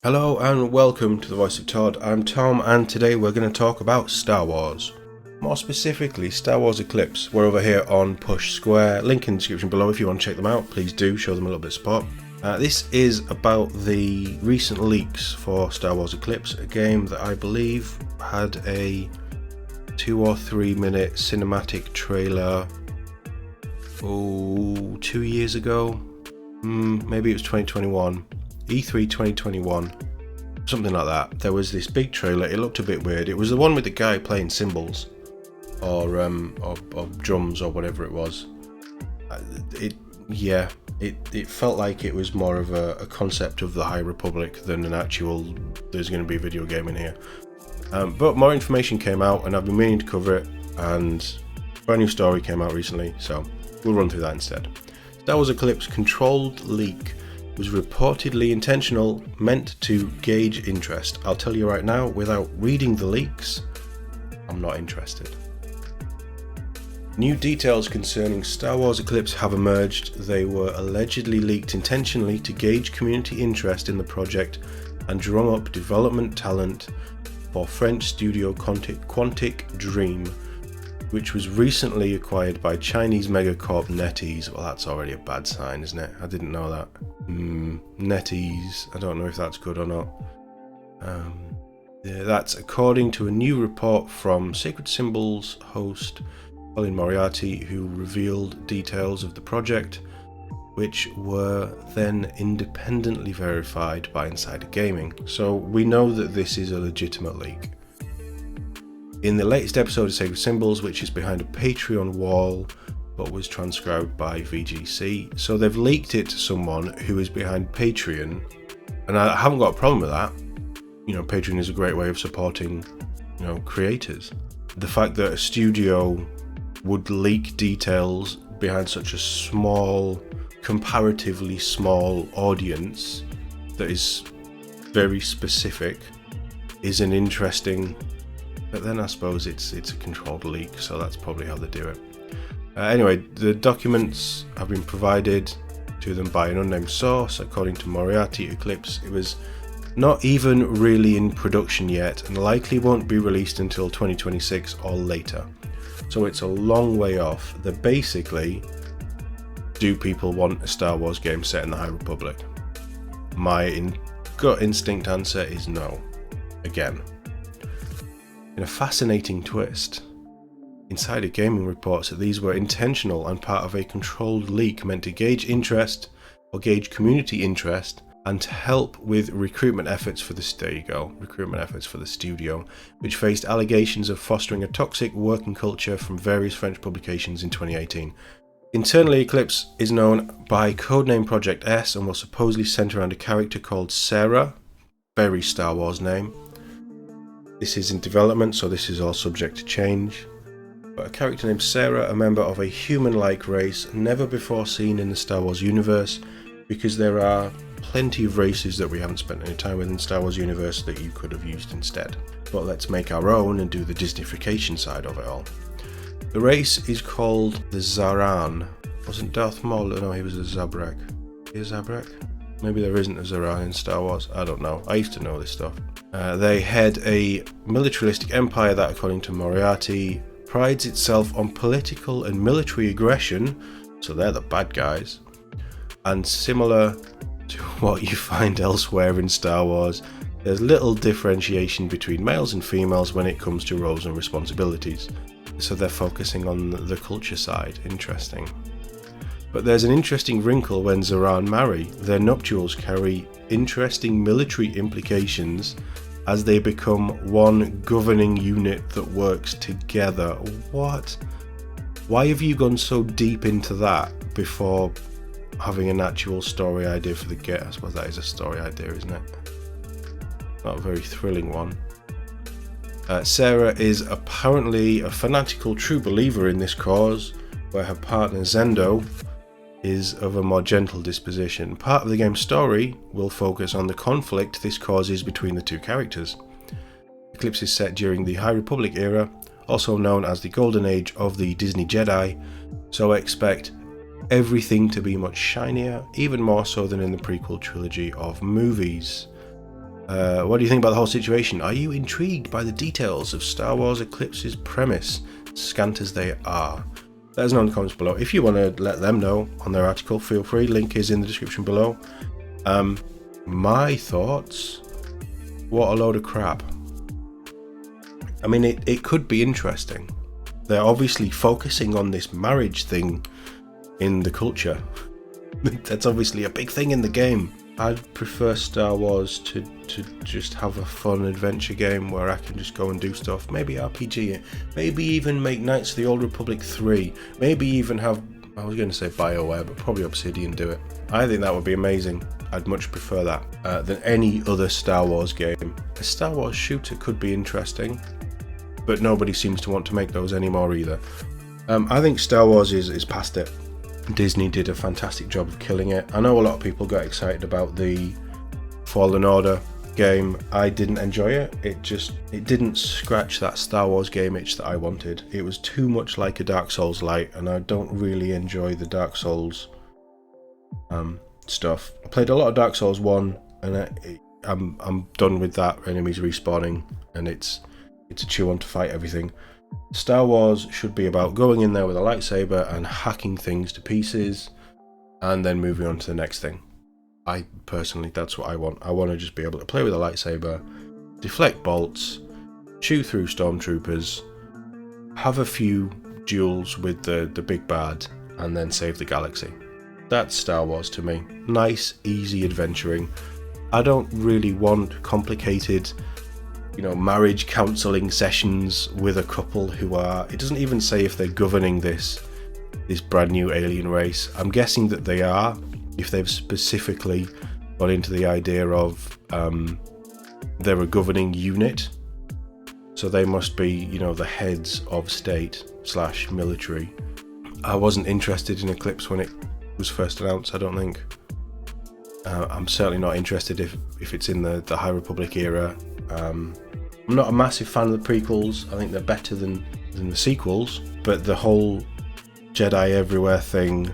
Hello and welcome to the Voice of Todd. I'm Tom and today we're going to talk about Star Wars. More specifically, Star Wars Eclipse. We're over here on Push Square. Link in the description below if you want to check them out. Please do, show them a little bit of support. This is about the recent leaks for Star Wars Eclipse, a game that I believe had a 2 or 3 minute cinematic trailer 2 years ago. Maybe it was 2021. E3 2021, something like that. There was this big trailer. It looked a bit weird. It was the one with the guy playing cymbals or drums or whatever it was. It felt like it was more of a concept of the High Republic than an actual there's going to be a video game in here. But more information came out and I've been meaning to cover it, and a brand new story came out recently, so we'll run through that instead. Star Wars Eclipse controlled leak was reportedly intentional, meant to gauge interest. I'll tell you right now, without reading the leaks, I'm not interested. New details concerning Star Wars Eclipse have emerged. They were allegedly leaked intentionally to gauge community interest in the project and drum up development talent for French studio Quantic Dream, which was recently acquired by Chinese megacorp NetEase. Well, that's already a bad sign, isn't it? I didn't know that. NetEase, I don't know if that's good or not. That's according to a new report from Sacred Symbols host Colin Moriarty, who revealed details of the project, which were then independently verified by Insider Gaming. So we know that this is a legitimate leak. In the latest episode of Sacred Symbols, which is behind a Patreon wall but was transcribed by VGC, so they've leaked it to someone who is behind Patreon, and I haven't got a problem with that. You know, Patreon is a great way of supporting, creators. The fact that a studio would leak details behind such a small, comparatively small audience that is very specific is an interesting. But then I suppose it's a controlled leak, so that's probably how they do it. Anyway, the documents have been provided to them by an unnamed source. According to Moriarty, Eclipse, it was not even really in production yet and likely won't be released until 2026 or later. So it's a long way off. They're basically, do people want a Star Wars game set in the High Republic? My gut instinct answer is no. Again. In a fascinating twist, Insider Gaming reports that these were intentional and part of a controlled leak meant to gauge interest or gauge community interest and to help with recruitment efforts for the studio, which faced allegations of fostering a toxic working culture from various French publications in 2018. Internally, Eclipse is known by codename Project S and will supposedly center around a character called Sarah, very Star Wars name. This is in development, so this is all subject to change. But a character named Sarah, a member of a human-like race never before seen in the Star Wars universe, because there are plenty of races that we haven't spent any time with in the Star Wars universe that you could have used instead. But let's make our own and do the Disneyfication side of it all. The race is called the Zaran. Wasn't Darth Maul? No, he was a Zabrak. Is Zabrak? Maybe there isn't a Zaran in Star Wars. I don't know. I used to know this stuff. They head a militaristic empire that, according to Moriarty, prides itself on political and military aggression, so they're the bad guys, and similar to what you find elsewhere in Star Wars, there's little differentiation between males and females when it comes to roles and responsibilities, so they're focusing on the culture side. Interesting. But there's an interesting wrinkle when Zaran marry. Their nuptials carry interesting military implications as they become one governing unit that works together. What? Why have you gone so deep into that before having an actual story idea for the game? I suppose that is a story idea, isn't it? Not a very thrilling one. Sarah is apparently a fanatical true believer in this cause, where her partner Zendo is of a more gentle disposition. Part of the game's story will focus on the conflict this causes between the two characters. Eclipse is set during the High Republic era, also known as the Golden Age of the Disney Jedi, so expect everything to be much shinier, even more so than in the prequel trilogy of movies. What do you think about the whole situation? Are you intrigued by the details of Star Wars Eclipse's premise, scant as they are? Let us know in the comments below. If you want to let them know on their article, feel free. Link is in the description below. My thoughts? What a load of crap. I mean, it could be interesting. They're obviously focusing on this marriage thing in the culture. That's obviously a big thing in the game. I'd prefer Star Wars to just have a fun adventure game where I can just go and do stuff. Maybe RPG it. Maybe even make Knights of the Old Republic 3. Maybe even have, I was going to say BioWare, but probably Obsidian do it. I think that would be amazing. I'd much prefer that than any other Star Wars game. A Star Wars shooter could be interesting, but nobody seems to want to make those anymore either. I think Star Wars is past it. Disney did a fantastic job of killing it. I know a lot of people got excited about the Fallen Order game. I didn't enjoy it. It didn't scratch that Star Wars game itch that I wanted. It was too much like a Dark Souls light, and I don't really enjoy the Dark Souls stuff. I played a lot of Dark Souls 1, and I'm done with that. Enemies respawning, and it's a chew on to fight everything. Star Wars should be about going in there with a lightsaber and hacking things to pieces and then moving on to the next thing. I personally, that's what I want. I want to just be able to play with a lightsaber, deflect bolts, chew through stormtroopers, have a few duels with the big bad, and then save the galaxy. That's Star Wars to me. Nice, easy adventuring. I don't really want complicated, marriage counselling sessions with a couple who are, it doesn't even say if they're governing this brand new alien race. I'm guessing that they are, if they've specifically gone into the idea of they're a governing unit, so they must be, the heads of state / military. I wasn't interested in Eclipse when it was first announced, I don't think. I'm certainly not interested if it's in the High Republic era. I'm not a massive fan of the prequels. I think they're better than the sequels, but the whole Jedi everywhere thing,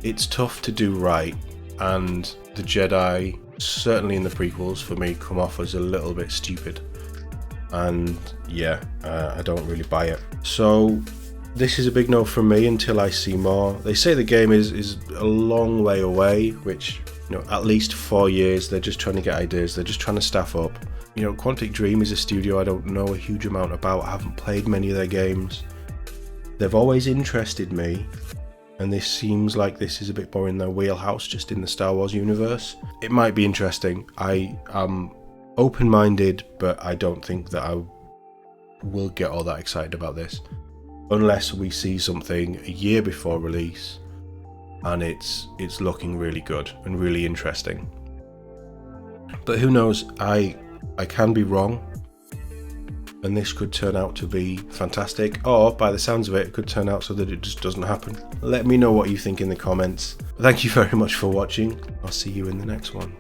it's tough to do right, and the Jedi, certainly in the prequels for me, come off as a little bit stupid, and I don't really buy it. So this is a big no from me until I see more. They say the game is a long way away, which, at least 4 years. They're just trying to get ideas. They're just trying to staff up. Quantic Dream is a studio I don't know a huge amount about. I haven't played many of their games. They've always interested me, and this seems like this is a bit more in their wheelhouse, just in the Star Wars universe. It might be interesting. I am open-minded, but I don't think that I will get all that excited about this unless we see something a year before release and it's looking really good and really interesting. But who knows, I can be wrong, and this could turn out to be fantastic, or by the sounds of it, it could turn out so that it just doesn't happen. Let me know what you think in the comments. Thank you very much for watching. I'll see you in the next one.